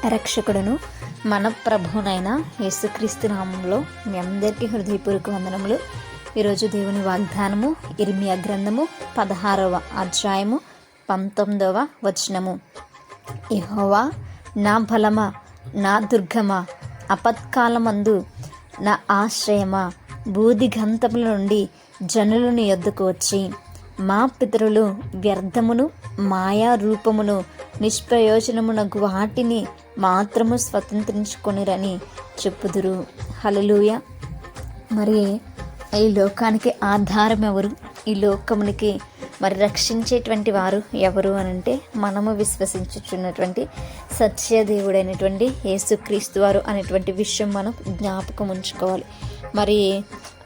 రక్షకుడును మన ప్రభునైన యేసుక్రీస్తు నామంలో మీ అందరికీ హృదయపూర్వక వందనములు. ఈరోజు దేవుని వాగ్దానము ఇర్మియా గ్రంథము 16వ అధ్యాయము 19వ వచనము. యెహోవా నా బలమా, నా దుర్గమా, ఆపత్కాలమందు నా ఆశ్రయమా, బూదిగంతముల నుండి జనులను యొద్దకు వచ్చి మా పితరులు వ్యర్థమును మాయా రూపమును నిష్ప్రయోజనమునకు వాటిని మాత్రము స్వతంత్రించుకొనిరని చెప్పుదురు. హల్లెలూయా. మరి ఈ లోకానికి ఆధారం ఎవరు? ఈ లోకమునికి మరి రక్షించేటువంటి వారు ఎవరు అని అంటే మనము విశ్వసించుచున్నటువంటి సత్యదేవుడైనటువంటి యేసుక్రీస్తు వారు అనేటువంటి విషయం మనం జ్ఞాపకం ఉంచుకోవాలి. మరి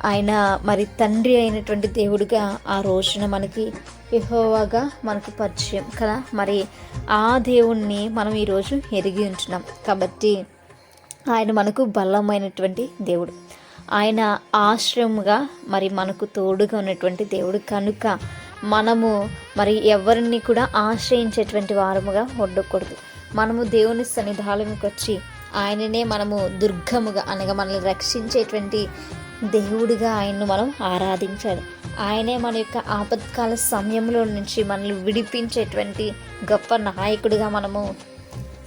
ఆయన మరి తండ్రి అయినటువంటి దేవుడిగా ఆ రోజున మనకి యెహోవాగా మనకు పరిచయం కదా. మరి ఆ దేవుణ్ణి మనం ఈరోజు ఎరిగి ఉంటున్నాం కాబట్టి ఆయన మనకు బలమైనటువంటి దేవుడు, ఆయన ఆశ్రయముగా మరి మనకు తోడుగా ఉన్నటువంటి దేవుడు కనుక మనము మరి ఎవరిని కూడా ఆశ్రయించేటువంటి వారముగా ఉండకూడదు. మనము దేవుని సన్నిధానంకి వచ్చి ఆయననే మనము దుర్గముగా అనగా మనల్ని రక్షించేటువంటి దేవుడిగా ఆయన్ను మనం ఆరాధించాలి. ఆయనే మన యొక్క ఆపత్కాల సమయంలో నుంచి మనల్ని విడిపించేటువంటి గొప్ప నాయకుడిగా మనము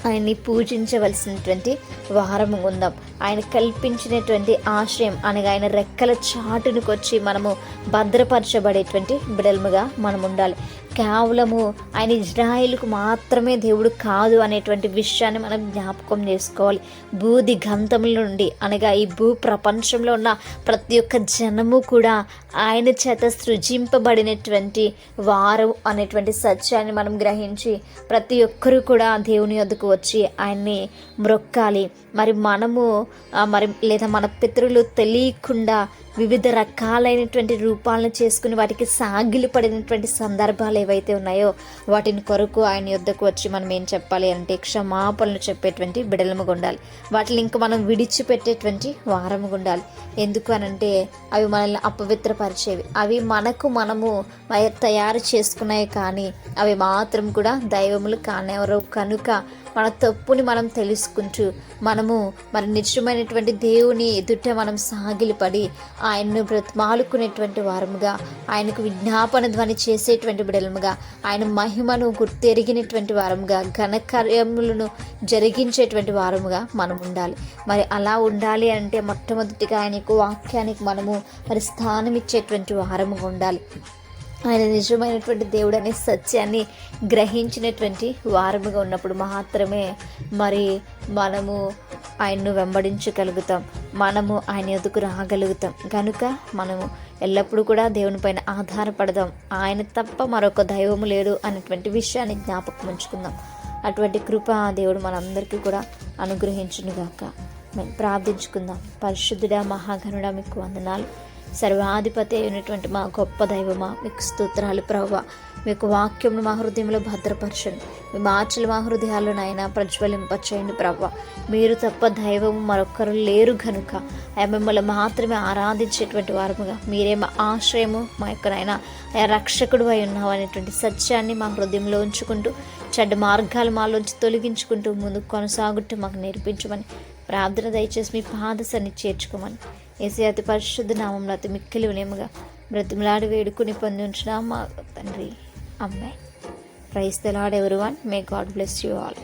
ఆయన్ని పూజించవలసినటువంటి వారము ఉందాం. ఆయన కల్పించినటువంటి ఆశ్రయం అనగా ఆయన రెక్కల చాటునికి వచ్చి మనము భద్రపరచబడేటువంటి బిడలముగా మనం ఉండాలి. కేవలము ఆయన ఇజ్రాయేలుకు మాత్రమే దేవుడు కాదు అనేటువంటి విషయాన్ని మనం జ్ఞాపకం చేసుకోవాలి. బూది గంతముల నుండి అనగా ఈ భూ ప్రపంచంలో ఉన్న ప్రతి ఒక్క జనము కూడా ఆయన చేత సృజింపబడినటువంటి వారు అనేటువంటి సత్యాన్ని మనం గ్రహించి ప్రతి ఒక్కరూ కూడా దేవుని వద్దకు వచ్చి ఆయన్ని మ్రొక్కాలి. మరి మనము మరి లేదా మన పితరులు తెలియకుండా వివిధ రకాలైనటువంటి రూపాలను చేసుకుని వాటికి సాగిలు పడినటువంటి సందర్భాలు ఏవైతే ఉన్నాయో వాటిని కొరకు ఆయన యొద్దకు వచ్చి మనం ఏం చెప్పాలి అంటే క్షమాపణలు చెప్పేటువంటి బిడలముగా ఉండాలి. వాటిని ఇంకా మనం విడిచిపెట్టేటువంటి వారముగా ఉండాలి. ఎందుకు అనంటే అవి మనల్ని అపవిత్రపరిచేవి, అవి మనము తయారు చేసుకున్నాయి, కానీ అవి మాత్రం కూడా దైవములు కానివ్వరు. కనుక మన తప్పుని మనం తెలుసుకుంటూ మనము మరి నిజమైనటువంటి దేవుని ఎదుట మనం సాగిలిపడి ఆయన్ను బ్రతిమాలుకునేటువంటి వారముగా, ఆయనకు విజ్ఞాపన ధ్వని చేసేటువంటి బిడలముగా, ఆయన మహిమను గుర్తెరిగినటువంటి వారముగా, ఘనకార్యములను జరిగించేటువంటి వారముగా మనం ఉండాలి. మరి అలా ఉండాలి అంటే మొట్టమొదటిగా ఆయన వాక్యానికి మనము మరి స్థానం ఇచ్చేటువంటి వారముగా ఉండాలి. ఆయన నిజమైనటువంటి దేవుడు అనే సత్యాన్ని గ్రహించినటువంటి వారముగా ఉన్నప్పుడు మాత్రమే మరి మనము ఆయన్ను వెంబడించగలుగుతాం, మనము ఆయన ఎదుకు రాగలుగుతాం. కనుక మనము ఎల్లప్పుడూ కూడా దేవుని పైన ఆధారపడదాం. ఆయన తప్ప మరొక దైవము లేడు అనేటువంటి విషయాన్ని జ్ఞాపకం ఉంచుకుందాం. అటువంటి కృప దేవుడు మనందరికీ కూడా అనుగ్రహించునుగాక. మేము ప్రార్థించుకుందాం. పరిశుద్ధుడా, మహాగణుడా, మీకు వందనాలు. సర్వాధిపతి అయినటువంటి మా గొప్ప దైవమా, మీకు స్తోత్రాలు ప్రభువా. మీకు వాక్యంను మా హృదయంలో భద్రపరచండి. మీ మాటలు మా హృదయాల్లో నాయన ప్రజ్వలింపచేయండి ప్రభువా. మీరు తప్ప దైవము మరొకరు లేరు కనుక మిమ్మల్ని మాత్రమే ఆరాధించేటువంటి వారముగా, మీరే మా ఆశ్రయము, మా యొక్క నాయన రక్షకుడు అయి ఉన్నావు అనేటువంటి సత్యాన్ని మా హృదయంలో ఉంచుకుంటూ చెడ్డ మార్గాలు మాలోంచి తొలగించుకుంటూ ముందుకు కొనసాగుతూ మాకు నేర్పించమని ప్రార్థన దయచేసి మీ పాద సన్నిధి చేర్చుకోమని యేసయ్య అతి పరిశుద్ధ నామంలో అతి మిక్కిలి వినయముగా బ్రతిమలాడి వేడుకుని పొంది ఉంచున్నాం మా తండ్రి. అమ్మాయి. Praise the Lord everyone. May God bless you all.